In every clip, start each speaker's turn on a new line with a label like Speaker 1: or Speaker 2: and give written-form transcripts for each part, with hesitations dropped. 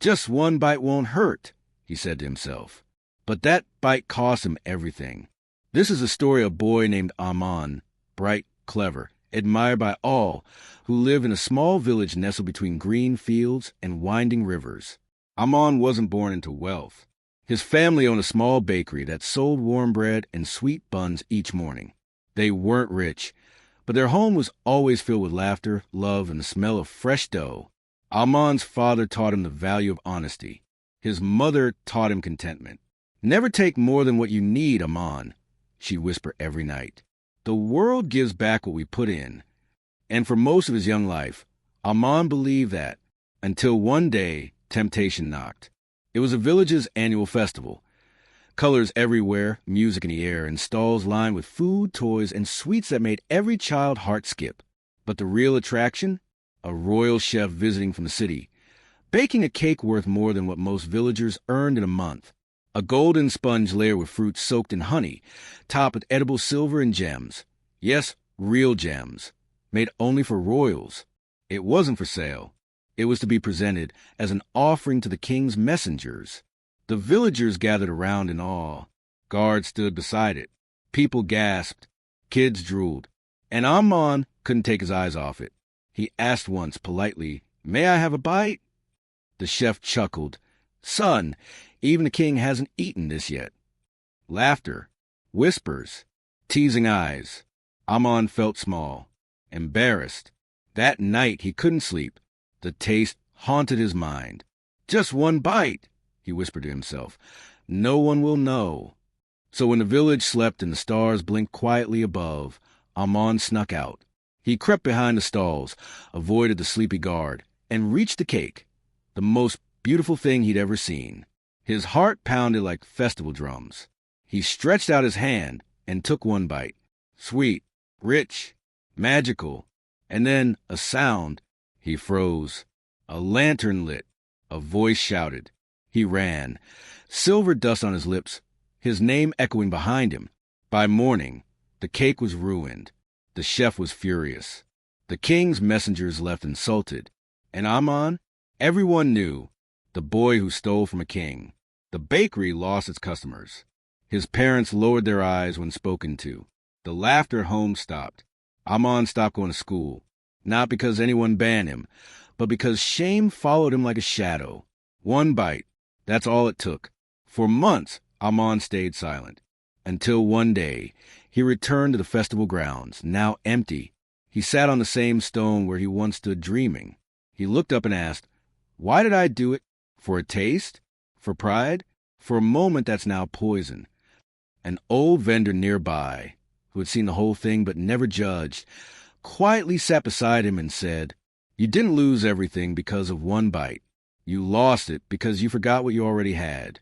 Speaker 1: Just one bite won't hurt, he said to himself. But that bite cost him everything. This is a story of a boy named Aman, bright, clever, admired by all, who lived in a small village nestled between green fields and winding rivers. Aman wasn't born into wealth. His family owned a small bakery that sold warm bread and sweet buns each morning. They weren't rich, but their home was always filled with laughter, love, and the smell of fresh dough. Aman's father taught him the value of honesty. His mother taught him contentment. "Never take more than what you need, Aman," she'd whisper every night. "The world gives back what we put in." And for most of his young life, Aman believed that, until one day temptation knocked. It was the village's annual festival. Colors everywhere, music in the air, and stalls lined with food, toys, and sweets that made every child's heart skip. But the real attraction? A royal chef visiting from the city, baking a cake worth more than what most villagers earned in a month. A golden sponge layered with fruit soaked in honey, topped with edible silver and gems. Yes, real gems, made only for royals. It wasn't for sale. It was to be presented as an offering to the king's messengers. The villagers gathered around in awe. Guards stood beside it. People gasped. Kids drooled. And Aman couldn't take his eyes off it. He asked once politely, "May I have a bite?" The chef chuckled. "Son, even the king hasn't eaten this yet." Laughter, whispers, teasing eyes. Aman felt small, embarrassed. That night he couldn't sleep. The taste haunted his mind. "Just one bite," he whispered to himself. "No one will know." So when the village slept and the stars blinked quietly above, Aman snuck out. He crept behind the stalls, avoided the sleepy guard, and reached the cake, the most beautiful thing he'd ever seen. His heart pounded like festival drums. He stretched out his hand and took one bite. Sweet, rich, magical, and then a sound. He froze. A lantern lit. A voice shouted. He ran, silver dust on his lips, his name echoing behind him. By morning, the cake was ruined. The chef was furious. The king's messengers left insulted. And Aman, everyone knew, the boy who stole from a king. The bakery lost its customers. His parents lowered their eyes when spoken to. The laughter at home stopped. Aman stopped going to school, not because anyone banned him, but because shame followed him like a shadow. One bite, that's all it took. For months, Aman stayed silent, until one day he returned to the festival grounds, now empty. He sat on the same stone where he once stood dreaming. He looked up and asked, "Why did I do it? For a taste? For pride? For a moment that's now poison?" An old vendor nearby, who had seen the whole thing but never judged, quietly sat beside him and said, "You didn't lose everything because of one bite. You lost it because you forgot what you already had."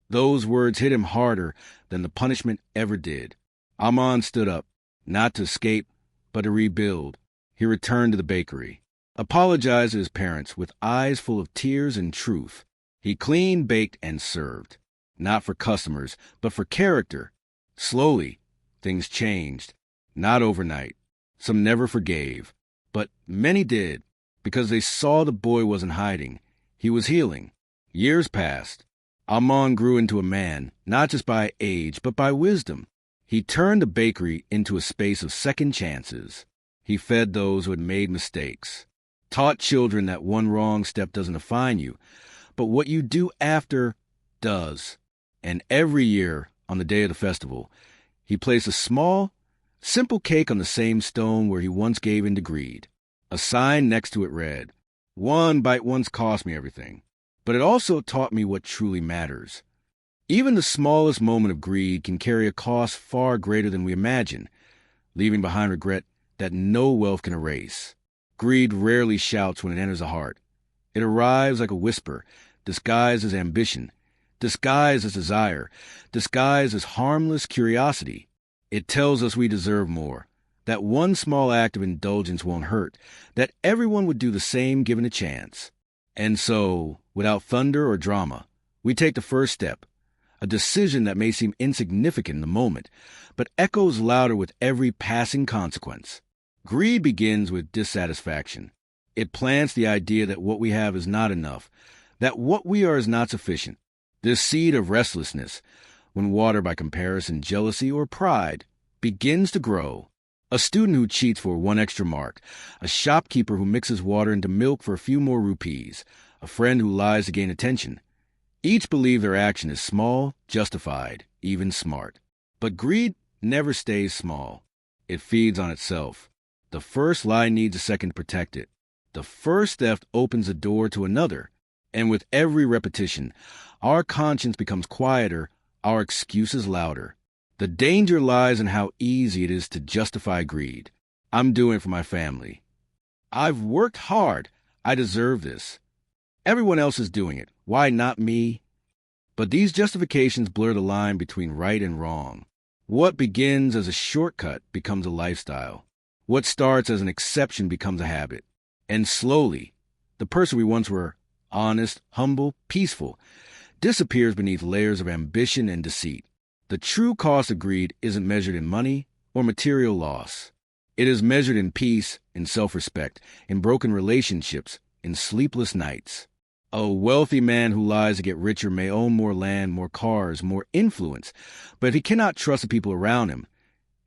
Speaker 1: Those words hit him harder than the punishment ever did. Aman stood up, not to escape, but to rebuild. He returned to the bakery, apologized to his parents with eyes full of tears and truth. He cleaned, baked, and served, not for customers, but for character. Slowly, things changed, not overnight. Some never forgave, but many did, because they saw the boy wasn't hiding. He was healing. Years passed. Aman grew into a man, not just by age, but by wisdom. He turned the bakery into a space of second chances. He fed those who had made mistakes, taught children that one wrong step doesn't define you, but what you do after does. And every year, on the day of the festival, he placed a small, simple cake on the same stone where he once gave in to greed. A sign next to it read, "One bite once cost me everything, but it also taught me what truly matters." Even the smallest moment of greed can carry a cost far greater than we imagine, leaving behind regret that no wealth can erase. Greed rarely shouts when it enters the heart. It arrives like a whisper, disguised as ambition, disguised as desire, disguised as harmless curiosity. It tells us we deserve more, that one small act of indulgence won't hurt, that everyone would do the same given a chance. And so, without thunder or drama, we take the first step, a decision that may seem insignificant in the moment, but echoes louder with every passing consequence. Greed begins with dissatisfaction. It plants the idea that what we have is not enough, that what we are is not sufficient. This seed of restlessness, when watered by comparison, jealousy, or pride, begins to grow. A student who cheats for one extra mark, a shopkeeper who mixes water into milk for a few more rupees, a friend who lies to gain attention. Each believe their action is small, justified, even smart. But greed never stays small. It feeds on itself. The first lie needs a second to protect it. The first theft opens a door to another. And with every repetition, our conscience becomes quieter, our excuses louder. The danger lies in how easy it is to justify greed. I'm doing it for my family. I've worked hard. I deserve this. Everyone else is doing it. Why not me? But these justifications blur the line between right and wrong. What begins as a shortcut becomes a lifestyle. What starts as an exception becomes a habit. And slowly, the person we once were, honest, humble, peaceful, disappears beneath layers of ambition and deceit. The true cost of greed isn't measured in money or material loss. It is measured in peace, in self-respect, in broken relationships, in sleepless nights. A wealthy man who lies to get richer may own more land, more cars, more influence, but if he cannot trust the people around him,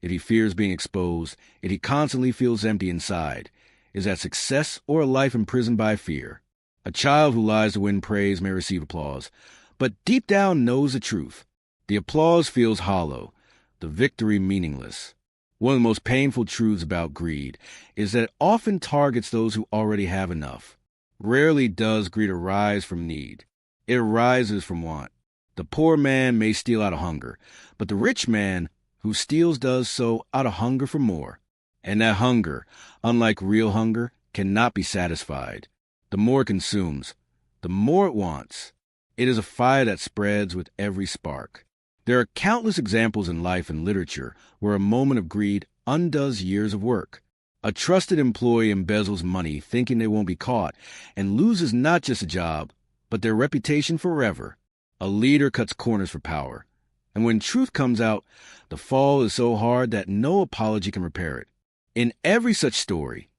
Speaker 1: if he fears being exposed, if he constantly feels empty inside, is that success or a life imprisoned by fear? A child who lies to win praise may receive applause, but deep down knows the truth. The applause feels hollow, the victory meaningless. One of the most painful truths about greed is that it often targets those who already have enough. Rarely does greed arise from need. It arises from want. The poor man may steal out of hunger, but the rich man who steals does so out of hunger for more. And that hunger, unlike real hunger, cannot be satisfied. The more it consumes, the more it wants. It is a fire that spreads with every spark. There are countless examples in life and literature where a moment of greed undoes years of work. A trusted employee embezzles money thinking they won't be caught and loses not just a job, but their reputation forever. A leader cuts corners for power. And when truth comes out, the fall is so hard that no apology can repair it. In every such story,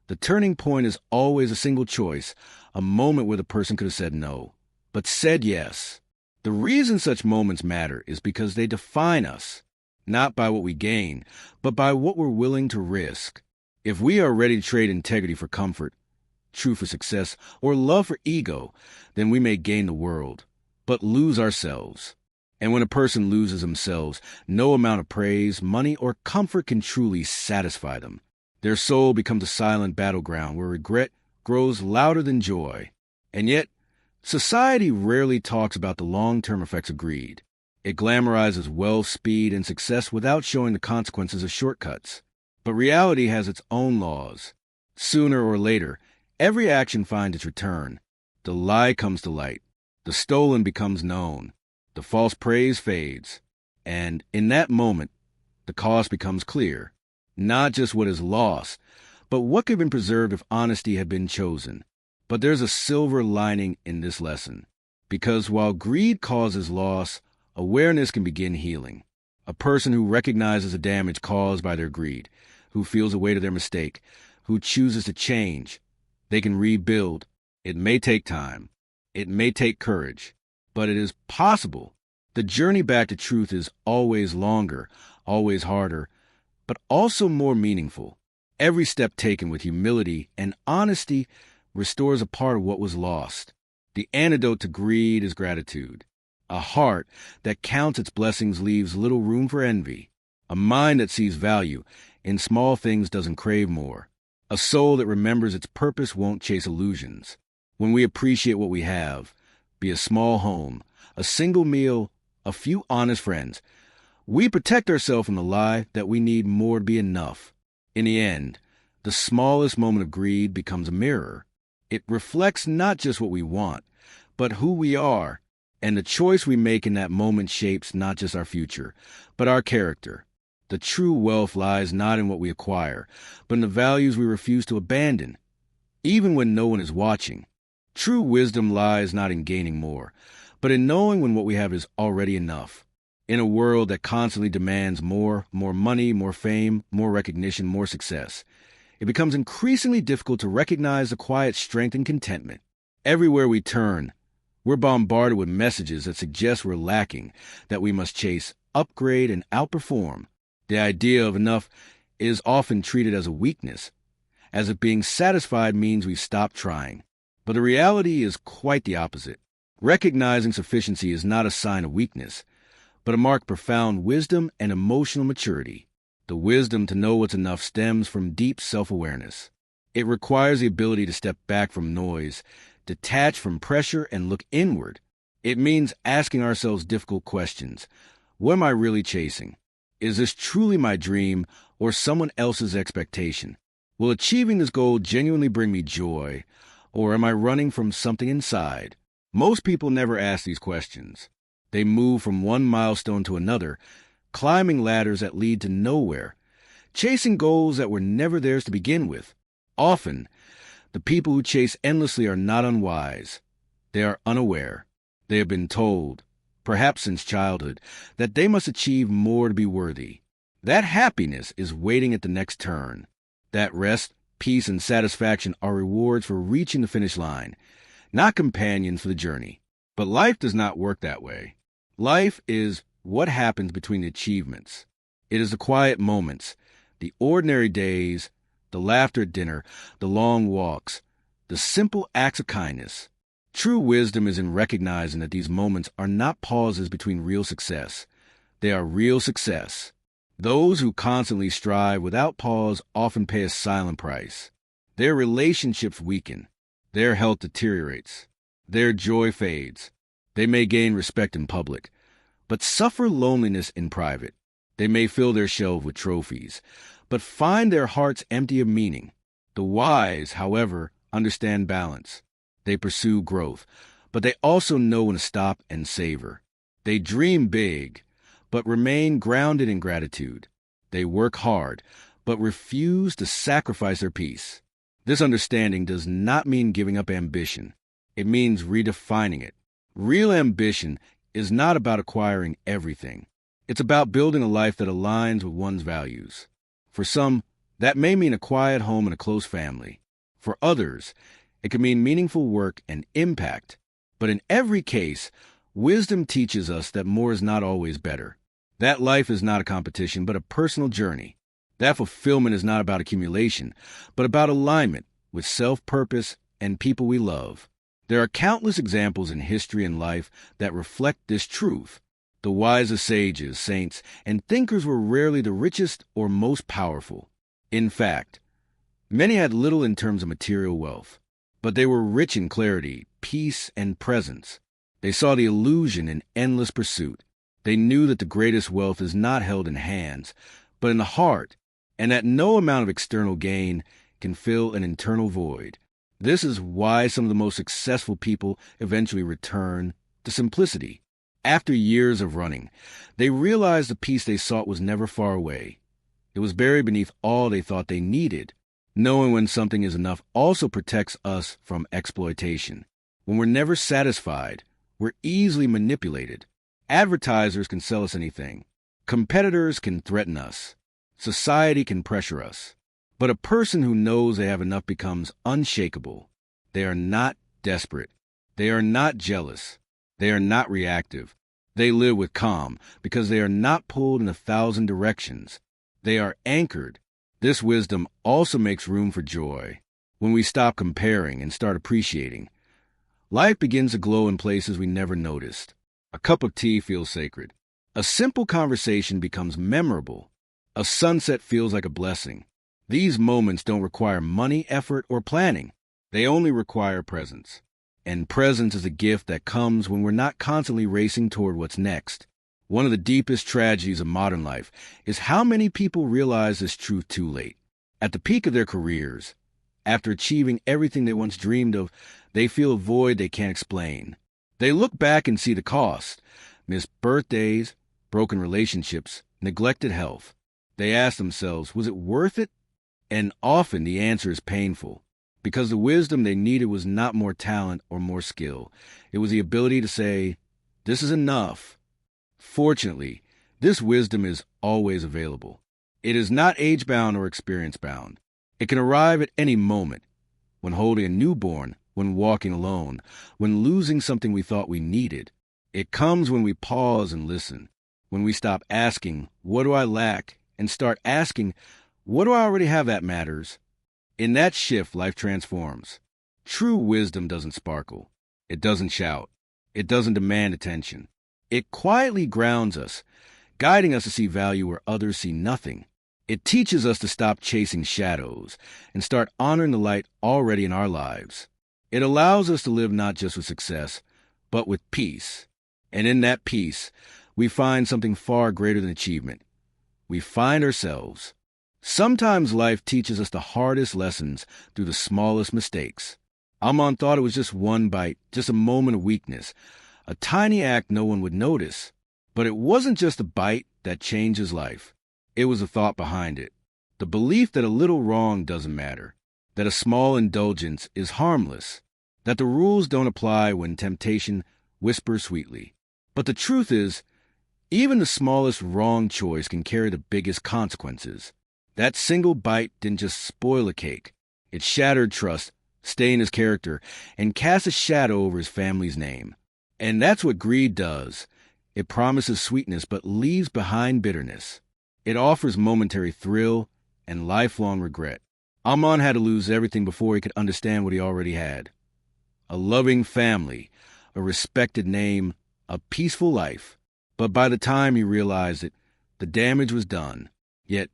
Speaker 1: the turning point is always a single choice, a moment where the person could have said no, but said yes. The reason such moments matter is because they define us, not by what we gain, but by what we're willing to risk. If we are ready to trade integrity for comfort, truth for success, or love for ego, then we may gain the world, but lose ourselves. And when a person loses themselves, no amount of praise, money, or comfort can truly satisfy them. Their soul becomes a silent battleground where regret grows louder than joy. And yet, society rarely talks about the long-term effects of greed. It glamorizes wealth, speed, and success without showing the consequences of shortcuts. But reality has its own laws. Sooner or later, every action finds its return. The lie comes to light. The stolen becomes known. The false praise fades. And in that moment, the cost becomes clear. Not just what is lost, but what could have been preserved if honesty had been chosen. But there's a silver lining in this lesson. Because while greed causes loss, awareness can begin healing. A person who recognizes the damage caused by their greed, who feels the weight of their mistake, who chooses to change, they can rebuild. It may take time. It may take courage. But it is possible. The journey back to truth is always longer, always harder, but also more meaningful. Every step taken with humility and honesty restores a part of what was lost. The antidote to greed is gratitude. A heart that counts its blessings leaves little room for envy. A mind that sees value in small things doesn't crave more. A soul that remembers its purpose won't chase illusions. When we appreciate what we have, be a small home, a single meal, a few honest friends, we protect ourselves from the lie that we need more to be enough. In the end, the smallest moment of greed becomes a mirror. It reflects not just what we want, but who we are, and the choice we make in that moment shapes not just our future, but our character. The true wealth lies not in what we acquire, but in the values we refuse to abandon, even when no one is watching. True wisdom lies not in gaining more, but in knowing when what we have is already enough. In a world that constantly demands more money, more fame, more recognition, more success, it becomes increasingly difficult to recognize the quiet strength and contentment. Everywhere we turn, We're bombarded with messages that suggest we're lacking, that we must chase, upgrade, and outperform. The idea of enough is often treated as a weakness, as if being satisfied means we've stopped trying. But the reality is quite the opposite. Recognizing sufficiency is not a sign of weakness, but a mark of profound wisdom and emotional maturity. The wisdom to know what's enough stems from deep self-awareness. It requires the ability to step back from noise, detach from pressure, and look inward. It means asking ourselves difficult questions. What am I really chasing? Is this truly my dream or someone else's expectation? Will achieving this goal genuinely bring me joy, or am I running from something inside? Most people never ask these questions. They move from one milestone to another, climbing ladders that lead to nowhere, chasing goals that were never theirs to begin with. Often, the people who chase endlessly are not unwise. They are unaware. They have been told, perhaps since childhood, that they must achieve more to be worthy. That happiness is waiting at the next turn. That rest, peace, and satisfaction are rewards for reaching the finish line, not companions for the journey. But life does not work that way. Life is what happens between the achievements. It is the quiet moments, the ordinary days, the laughter at dinner, the long walks, the simple acts of kindness. True wisdom is in recognizing that these moments are not pauses between real success. They are real success. Those who constantly strive without pause often pay a silent price. Their relationships weaken. Their health deteriorates. Their joy fades. They may gain respect in public, but suffer loneliness in private. They may fill their shelf with trophies, but find their hearts empty of meaning. The wise, however, understand balance. They pursue growth, but they also know when to stop and savor. They dream big, but remain grounded in gratitude. They work hard, but refuse to sacrifice their peace. This understanding does not mean giving up ambition. It means redefining it. Real ambition is not about acquiring everything. It's about building a life that aligns with one's values. For some, that may mean a quiet home and a close family. For others, it can mean meaningful work and impact. But in every case, wisdom teaches us that more is not always better. That life is not a competition, but a personal journey. That fulfillment is not about accumulation, but about alignment with self-purpose and people we love. There are countless examples in history and life that reflect this truth. The wisest sages, saints, and thinkers were rarely the richest or most powerful. In fact, many had little in terms of material wealth, but they were rich in clarity, peace, and presence. They saw the illusion in endless pursuit. They knew that the greatest wealth is not held in hands, but in the heart, and that no amount of external gain can fill an internal void. This is why some of the most successful people eventually return to simplicity. After years of running, they realized the peace they sought was never far away. It was buried beneath all they thought they needed. Knowing when something is enough also protects us from exploitation. When we're never satisfied, we're easily manipulated. Advertisers can sell us anything. Competitors can threaten us. Society can pressure us. But a person who knows they have enough becomes unshakable. They are not desperate. They are not jealous. They are not reactive. They live with calm because they are not pulled in 1,000 directions. They are anchored. This wisdom also makes room for joy. When we stop comparing and start appreciating, life begins to glow in places we never noticed. A cup of tea feels sacred. A simple conversation becomes memorable. A sunset feels like a blessing. These moments don't require money, effort, or planning. They only require presence. And presence is a gift that comes when we're not constantly racing toward what's next. One of the deepest tragedies of modern life is how many people realize this truth too late. At the peak of their careers, after achieving everything they once dreamed of, they feel a void they can't explain. They look back and see the cost: missed birthdays, broken relationships, neglected health. They ask themselves, was it worth it? And often the answer is painful, because the wisdom they needed was not more talent or more skill. It was the ability to say, this is enough. Fortunately, this wisdom is always available. It is not age-bound or experience-bound. It can arrive at any moment. When holding a newborn, when walking alone, when losing something we thought we needed. It comes when we pause and listen, when we stop asking, what do I lack, and start asking, what do I already have that matters? In that shift, life transforms. True wisdom doesn't sparkle. It doesn't shout. It doesn't demand attention. It quietly grounds us, guiding us to see value where others see nothing. It teaches us to stop chasing shadows and start honoring the light already in our lives. It allows us to live not just with success, but with peace. And in that peace, we find something far greater than achievement. We find ourselves. Sometimes life teaches us the hardest lessons through the smallest mistakes. Aman thought it was just one bite, just a moment of weakness, a tiny act no one would notice. But it wasn't just a bite that changed his life. It was the thought behind it. The belief that a little wrong doesn't matter, that a small indulgence is harmless, that the rules don't apply when temptation whispers sweetly. But the truth is, even the smallest wrong choice can carry the biggest consequences. That single bite didn't just spoil a cake. It shattered trust, stained his character, and cast a shadow over his family's name. And that's what greed does. It promises sweetness but leaves behind bitterness. It offers momentary thrill and lifelong regret. Aman had to lose everything before he could understand what he already had. A loving family, a respected name, a peaceful life. But by the time he realized it, the damage was done. Yet,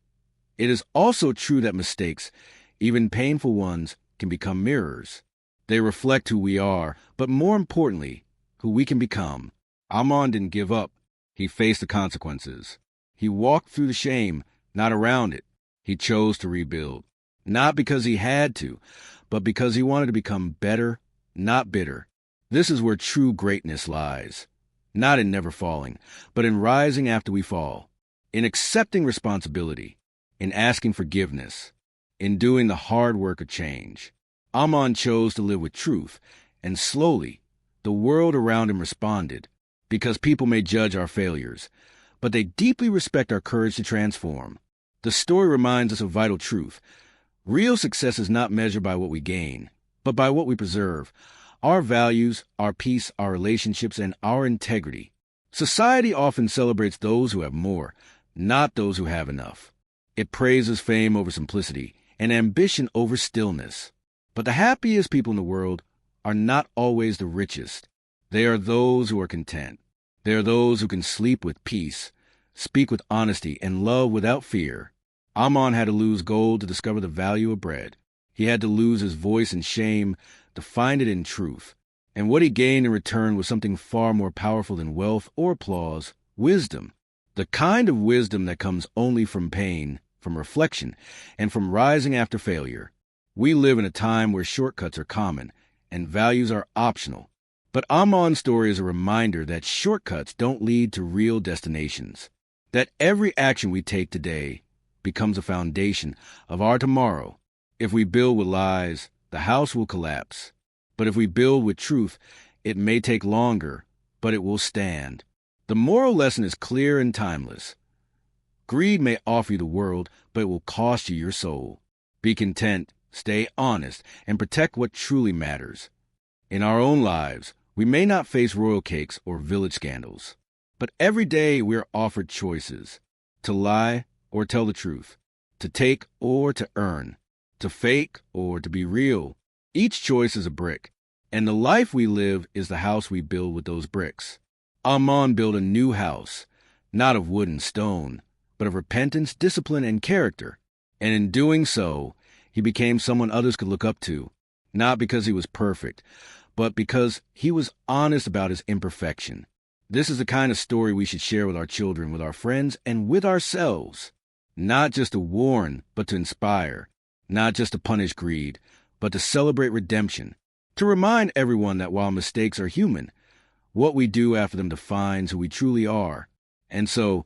Speaker 1: it is also true that mistakes, even painful ones, can become mirrors. They reflect who we are, but more importantly, who we can become. Aman didn't give up. He faced the consequences. He walked through the shame, not around it. He chose to rebuild. Not because he had to, but because he wanted to become better, not bitter. This is where true greatness lies. Not in never falling, but in rising after we fall. In accepting responsibility. In asking forgiveness. In doing the hard work of change. Aman chose to live with truth, and slowly, the world around him responded. Because people may judge our failures, but they deeply respect our courage to transform. The story reminds us of vital truth. Real success is not measured by what we gain, but by what we preserve. Our values, our peace, our relationships, and our integrity. Society often celebrates those who have more, not those who have enough. It praises fame over simplicity and ambition over stillness. But the happiest people in the world are not always the richest. They are those who are content. They are those who can sleep with peace, speak with honesty, and love without fear. Aman had to lose gold to discover the value of bread. He had to lose his voice in shame to find it in truth. And what he gained in return was something far more powerful than wealth or applause, wisdom. The kind of wisdom that comes only from pain, from reflection, and from rising after failure. We live in a time where shortcuts are common and values are optional. But Aman's story is a reminder that shortcuts don't lead to real destinations. That every action we take today becomes a foundation of our tomorrow. If we build with lies, the house will collapse. But if we build with truth, it may take longer, but it will stand. The moral lesson is clear and timeless. Greed may offer you the world, but it will cost you your soul. Be content, stay honest, and protect what truly matters. In our own lives, we may not face royal cakes or village scandals, but every day we are offered choices: to lie or tell the truth, to take or to earn, to fake or to be real. Each choice is a brick, and the life we live is the house we build with those bricks. Aman built a new house, not of wood and stone, but of repentance, discipline, and character. And in doing so, he became someone others could look up to, not because he was perfect, but because he was honest about his imperfection. This is the kind of story we should share with our children, with our friends, and with ourselves. Not just to warn, but to inspire. Not just to punish greed, but to celebrate redemption. To remind everyone that while mistakes are human, what we do after them defines who we truly are. And so,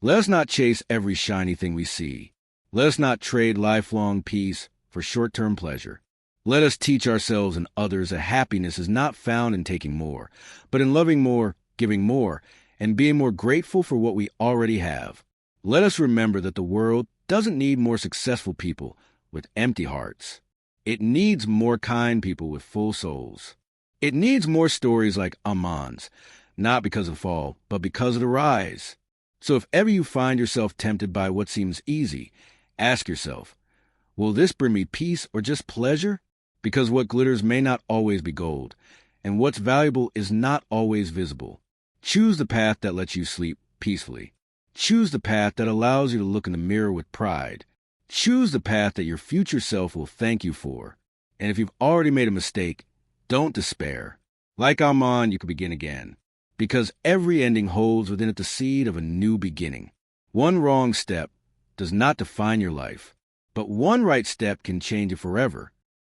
Speaker 1: let us not chase every shiny thing we see. Let us not trade lifelong peace for short-term pleasure. Let us teach ourselves and others that happiness is not found in taking more, but in loving more, giving more, and being more grateful for what we already have. Let us remember that the world doesn't need more successful people with empty hearts. It needs more kind people with full souls. It needs more stories like Aman's, not because of the fall, but because of the rise. So if ever you find yourself tempted by what seems easy, ask yourself, will this bring me peace or just pleasure? Because what glitters may not always be gold, and what's valuable is not always visible. Choose the path that lets you sleep peacefully. Choose the path that allows you to look in the mirror with pride. Choose the path that your future self will thank you for. And if you've already made a mistake, don't despair. Like Aman, you can begin again. Because every ending holds within it the seed of a new beginning. One wrong step does not define your life, but one right step can change it forever.